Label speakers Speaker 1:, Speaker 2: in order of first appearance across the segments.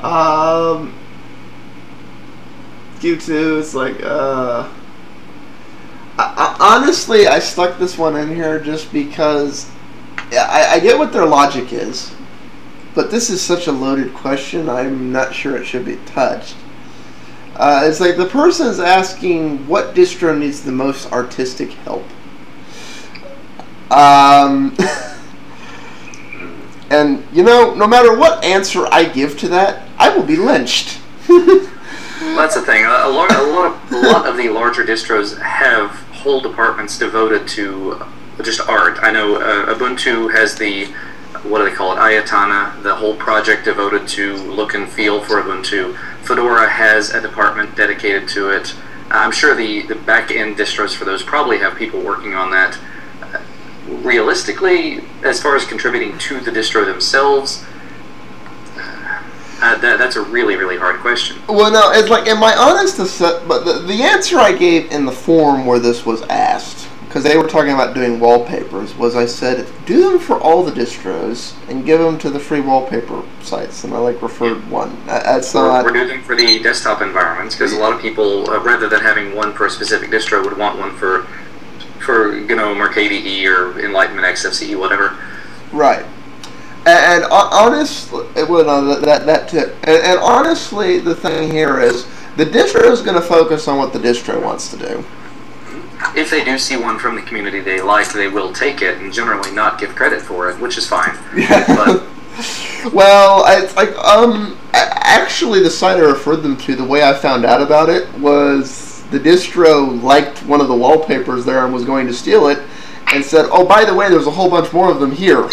Speaker 1: Um, Q2 is like, honestly, I stuck this one in here just because I get what their logic is, but this is such a loaded question, I'm not sure it should be touched. It's like the person is asking what distro needs the most artistic help. And, you know, no matter what answer I give to that, I will be lynched.
Speaker 2: Well, that's the thing. A lot of the larger distros have whole departments devoted to just art. I know Ubuntu has the, what do they call it, Ayatana, the whole project devoted to look and feel for Ubuntu. Fedora has a department dedicated to it. I'm sure the back-end distros for those probably have people working on that. Realistically, as far as contributing to the distro themselves, that's a really, really hard question.
Speaker 1: Well, no, it's like, in my honest but the answer I gave in the forum where this was asked, because they were talking about doing wallpapers, was I said, do them for all the distros and give them to the free wallpaper sites, and I referred one.
Speaker 2: We're doing them for the desktop environments, because a lot of people, rather than having one for a specific distro, would want one for GNOME or KDE or Enlightenment XFCE, whatever.
Speaker 1: Right. And honestly, and honestly, the thing here is the distro is going to focus on what the distro wants to do.
Speaker 2: If they do see one from the community they like, they will take it and generally not give credit for it, which is fine.
Speaker 1: Yeah. But well, it's like actually the site I referred them to, the way I found out about it was the distro liked one of the wallpapers there and was going to steal it, and said, "Oh, by the way, there's a whole bunch more of them here."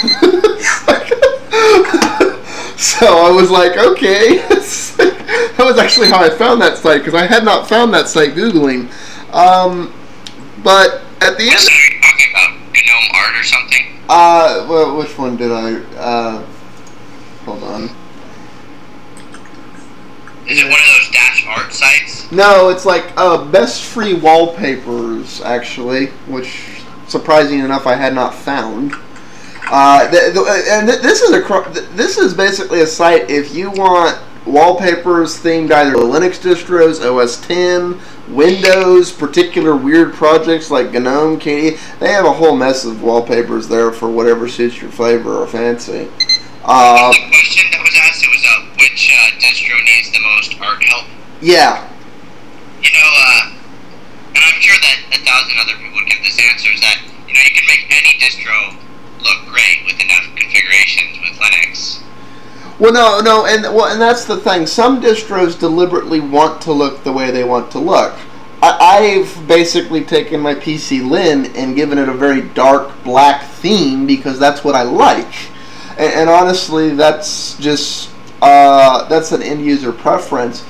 Speaker 1: So I was like, okay. That was actually how I found that site, because I had not found that site Googling. But at the end...
Speaker 3: So you're talking about GNOME Art or something?
Speaker 1: Well, which one did I... hold on.
Speaker 3: Is it one of those dash art sites?
Speaker 1: No, it's like best free wallpapers, actually, which, surprising enough, I had not found. And this is basically a site if you want wallpapers themed either to Linux distros, OS X, Windows, particular weird projects like GNOME, KDE. They have a whole mess of wallpapers there for whatever suits your flavor or fancy.
Speaker 3: The question that was asked, it was which distro needs the most art help?
Speaker 1: Yeah.
Speaker 3: You know, and I'm sure that 1,000 other people would give this answer, is that, you know, you can make any distro look great with enough configurations with Linux.
Speaker 1: Well, no, and that's the thing. Some distros deliberately want to look the way they want to look. I've basically taken my PC Lin and given it a very dark black theme because that's what I like. And honestly, that's just that's an end user preference.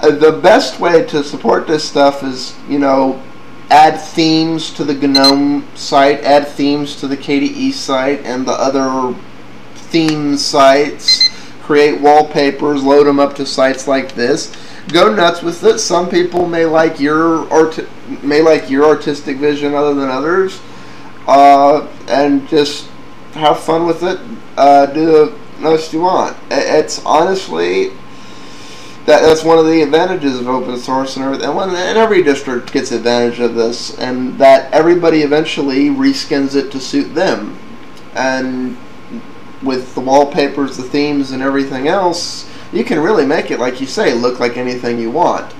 Speaker 1: The best way to support this stuff is, you know, add themes to the GNOME site, add themes to the KDE site and the other theme sites, create wallpapers, load them up to sites like this. Go nuts with it. Some people may like your artistic vision other than others, and just have fun with it. Do the most you want. It's honestly... That's one of the advantages of open source and everything. And every district gets advantage of this, and that everybody eventually reskins it to suit them. And with the wallpapers, the themes, and everything else, you can really make it, like you say, look like anything you want.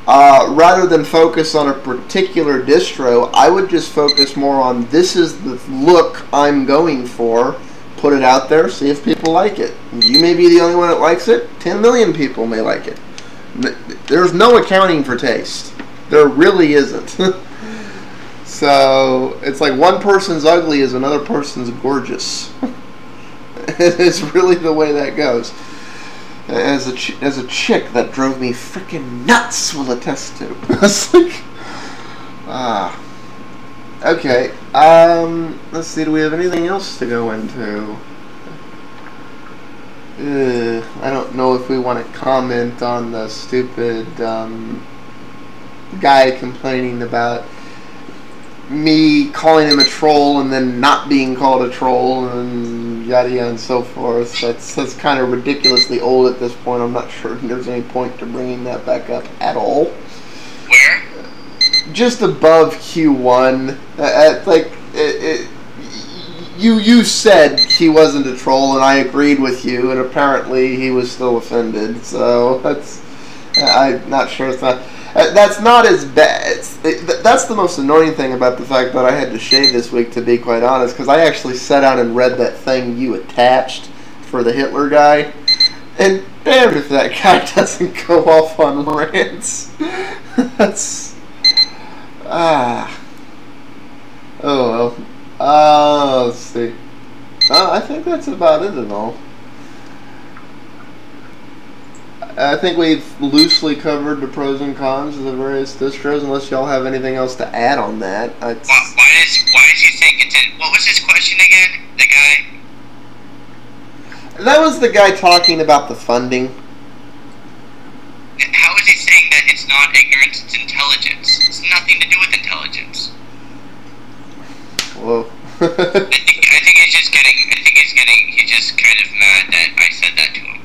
Speaker 1: Rather than focus on a particular distro, I would just focus more on this is the look I'm going for. Put it out there, see if people like it. You may be the only one that likes it. 10 million people may like it. There's no accounting for taste. There really isn't. So it's like one person's ugly is another person's gorgeous. It's really the way that goes. As a chick that drove me freaking nuts will attest to. It's like, okay, let's see, do we have anything else to go into? I don't know if we want to comment on the stupid guy complaining about me calling him a troll and then not being called a troll, and yada yada and so forth. That's kind of ridiculously old at this point. I'm not sure there's any point to bringing that back up at all.
Speaker 3: Where?
Speaker 1: Just above Q1. You said he wasn't a troll, and I agreed with you, and apparently he was still offended. So I'm not sure it's not. That's not as bad. That's the most annoying thing about the fact that I had to shave this week, to be quite honest, because I actually sat down and read that thing you attached for the Hitler guy, and damn if that guy doesn't go off on rants. That's oh well. Let's see. I think that's about it and all. I think we've loosely covered the pros and cons of the various distros, unless y'all have anything else to add on that.
Speaker 3: Why does he think it's in... What was his question again? The guy?
Speaker 1: That was the guy talking about the funding.
Speaker 3: How is he saying that it's not ignorance, it's intelligence? It's nothing to do with intelligence.
Speaker 1: Whoa.
Speaker 3: I think he's just kind of mad that I said that to him.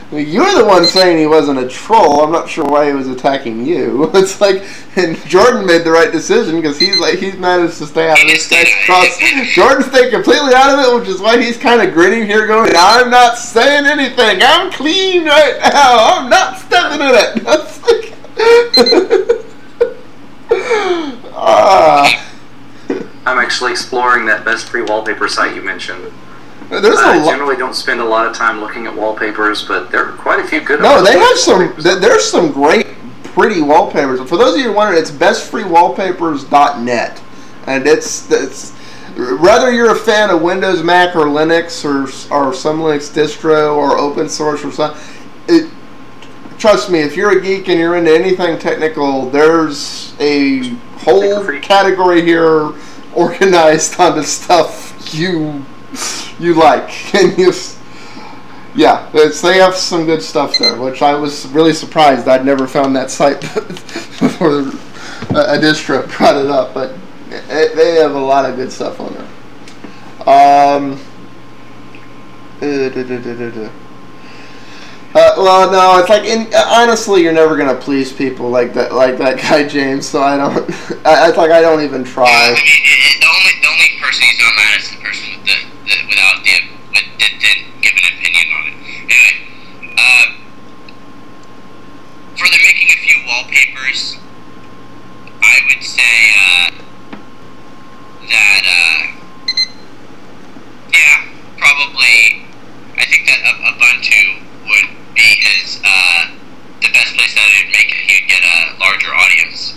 Speaker 1: Well, you're the one saying he wasn't a troll. I'm not sure why he was attacking you. It's like, and Jordan made the right decision because he's managed to stay out of this guy's cross. Jordan stayed completely out of it, which is why he's kind of grinning here, going, "I'm not saying anything. I'm clean right now. I'm not stepping in it." That's like,
Speaker 2: I'm actually exploring that best free wallpaper site you mentioned.
Speaker 1: I
Speaker 2: generally don't spend a lot of time looking at wallpapers, but there are quite a few good.
Speaker 1: No, they have some. There's some great, pretty wallpapers. For those of you wondering, it's bestfreewallpapers.net, and it's whether you're a fan of Windows, Mac, or Linux, or some Linux distro, or open source, or something. Trust me, if you're a geek and you're into anything technical, there's a whole category here organized onto stuff you like, and they have some good stuff there, which I was really surprised I'd never found that site before a distro brought it up, but they have a lot of good stuff on there. Well, no, it's like, honestly, you're never gonna please people like that guy James. So I don't even try.
Speaker 3: Yeah, I mean, the only person he's not mad at is the person didn't give an opinion on it. Anyway, for the making a few wallpapers, I would say that yeah, probably. I think that Ubuntu would be the best place that he'd make it. He'd get a larger audience.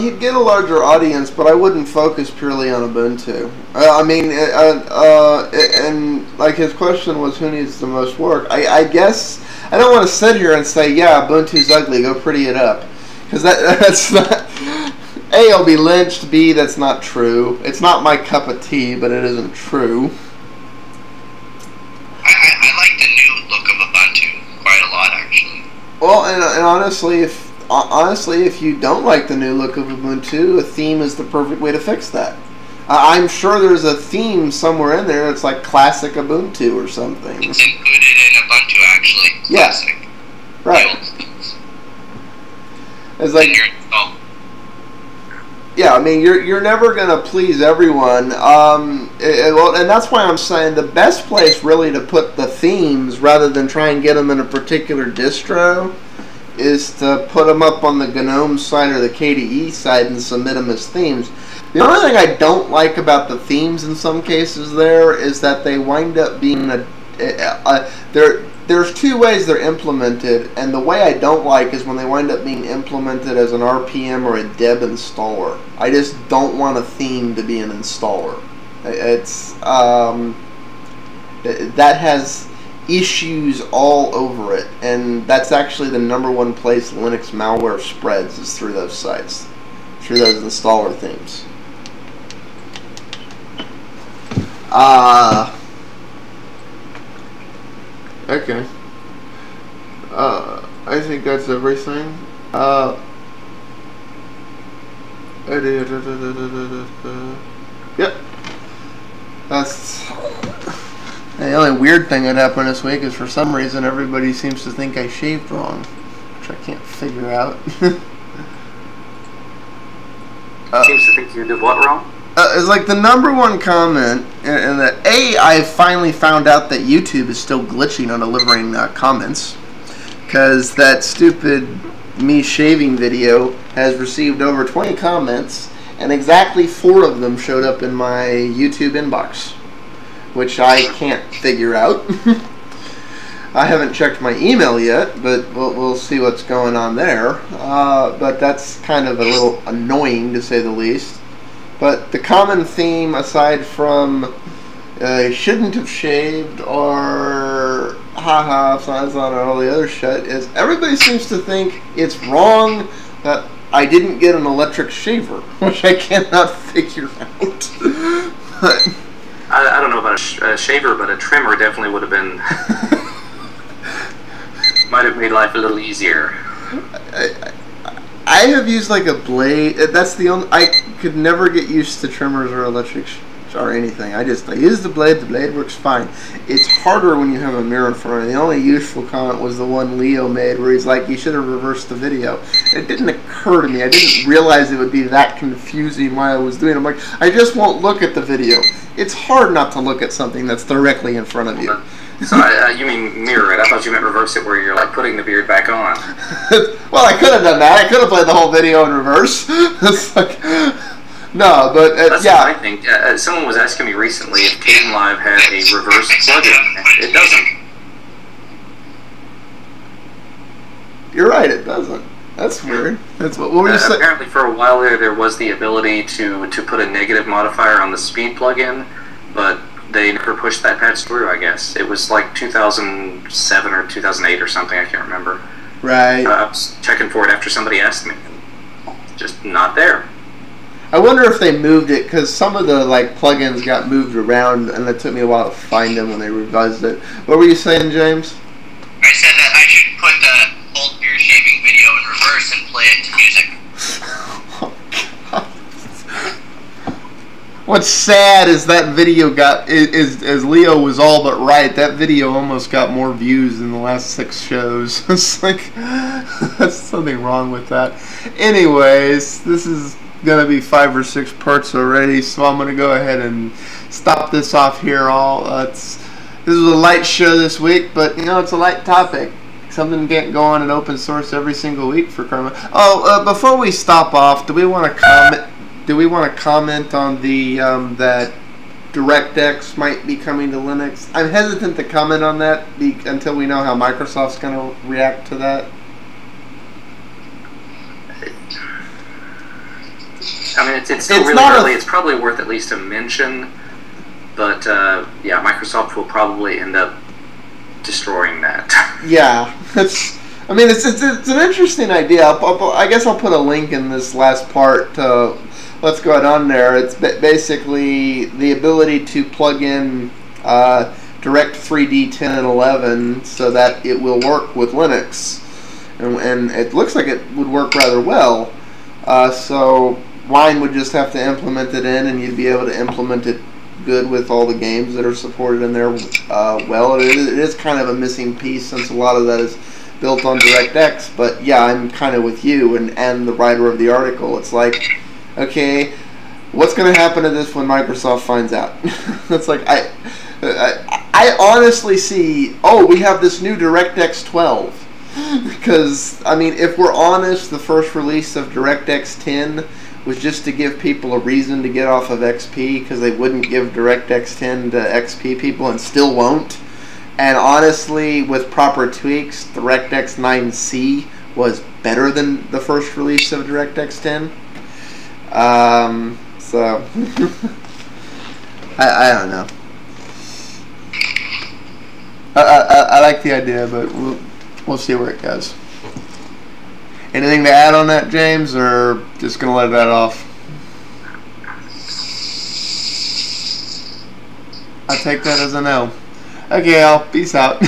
Speaker 1: He'd get a larger audience, but I wouldn't focus purely on Ubuntu. And like his question was, who needs the most work? I guess I don't want to sit here and say, yeah, Ubuntu's ugly, go pretty it up, because that's not. A, I'll be lynched. B, that's not true. It's not my cup of tea, but it isn't true.
Speaker 3: I like the new look of Ubuntu quite a lot, actually.
Speaker 1: Well, and honestly, if you don't like the new look of Ubuntu, a theme is the perfect way to fix that. I'm sure there's a theme somewhere in there that's like classic Ubuntu or something.
Speaker 3: It's included in Ubuntu, actually. Classic.
Speaker 1: Yeah. Right.
Speaker 3: The old themes.
Speaker 1: It's like, yeah, I mean, you're never gonna please everyone. Well, and that's why I'm saying the best place really to put the themes, rather than try and get them in a particular distro, is to put them up on the GNOME side or the KDE side and submit them as themes. The only thing I don't like about the themes in some cases there is that they wind up being there's two ways they're implemented, and the way I don't like is when they wind up being implemented as an RPM or a deb installer. I just don't want a theme to be an installer. It's that has issues all over it, and that's actually the #1 place Linux malware spreads, is through those sites, through those installer themes. Okay. I think that's everything. Yep. That's the only weird thing that happened this week is for some reason everybody seems to think I shaved wrong, which I can't figure out.
Speaker 2: Seems to think you did what wrong?
Speaker 1: It's like the #1 comment, and that I finally found out that YouTube is still glitching on delivering comments, because that stupid me shaving video has received over 20 comments, and exactly 4 of them showed up in my YouTube inbox, which I can't figure out. I haven't checked my email yet, but we'll see what's going on there. But that's kind of a little annoying, to say the least. But the common theme, aside from shouldn't have shaved or haha, signs on all the other shit, is everybody seems to think it's wrong that I didn't get an electric shaver, which I cannot figure out. But
Speaker 2: I don't know about a shaver, but a trimmer definitely would have been... might have made life a little easier.
Speaker 1: I have used like a blade. That's the only... I could never get used to trimmers or electric or anything. I use the blade. The blade works fine. It's harder when you have a mirror in front of you. The only useful comment was the one Leo made where he's like, you should have reversed the video. It didn't occur to me. I didn't realize it would be that confusing while I was doing it. I'm like, I just won't look at the video. It's hard not to look at something that's directly in front of you.
Speaker 2: So you mean mirror it? I thought you meant reverse it, where you're like putting the beard back on.
Speaker 1: Well, I could have done that. I could have played the whole video in reverse. It's like, no, but
Speaker 2: that's
Speaker 1: yeah.
Speaker 2: what I think. Someone was asking me recently if Kane Live had a reverse plugin. It doesn't.
Speaker 1: You're right. It doesn't. That's weird. That's what were you saying?
Speaker 2: Apparently, for a while there was the ability to put a negative modifier on the speed plugin, but they never pushed that patch through, I guess. It was like 2007 or 2008 or something, I can't remember.
Speaker 1: Right.
Speaker 2: I was checking for it after somebody asked me. Just not there.
Speaker 1: I wonder if they moved it, because some of the like plugins got moved around, and it took me a while to find them when they revised it. What were you saying, James?
Speaker 3: I said that I should put the old beard shaving video in reverse and play it to music.
Speaker 1: Oh, God. What's sad is that video got, as Leo was all but right, that video almost got more views than the last 6 shows. It's like, that's something wrong with that. Anyways, this is going to be 5 or 6 parts already, so I'm going to go ahead and stop this off here. This is a light show this week, but you know, it's a light topic. Something can't go on in open source every single week for Karma. Oh, before we stop off, do we want to comment? Do we want to comment on the that DirectX might be coming to Linux? I'm hesitant to comment on that until we know how Microsoft's going to react to that.
Speaker 2: I mean, it's still really early. It's probably worth at least a mention, but yeah, Microsoft will probably end up destroying that. Yeah, it's an interesting idea. I guess I'll put a link in this last part to what's going on there. It's basically the ability to plug in Direct 3D 10 and 11 so that it will work with Linux, and it looks like it would work rather well. So Wine would just have to implement it in, and you'd be able to implement it good with all the games that are supported in there. Well, it is kind of a missing piece since a lot of that is built on DirectX. But yeah, I'm kind of with you and the writer of the article. It's like, okay, what's going to happen to this when Microsoft finds out? It's like I honestly see, oh, we have this new DirectX 12. Because, I mean, if we're honest, the first release of DirectX 10 was just to give people a reason to get off of XP, because they wouldn't give DirectX 10 to XP people and still won't. And honestly, with proper tweaks, DirectX 9C was better than the first release of DirectX 10. So, I don't know. I like the idea, but we'll see where it goes. Anything to add on that, James, or just going to let that off? I take that as a no. Okay, Al. Peace out.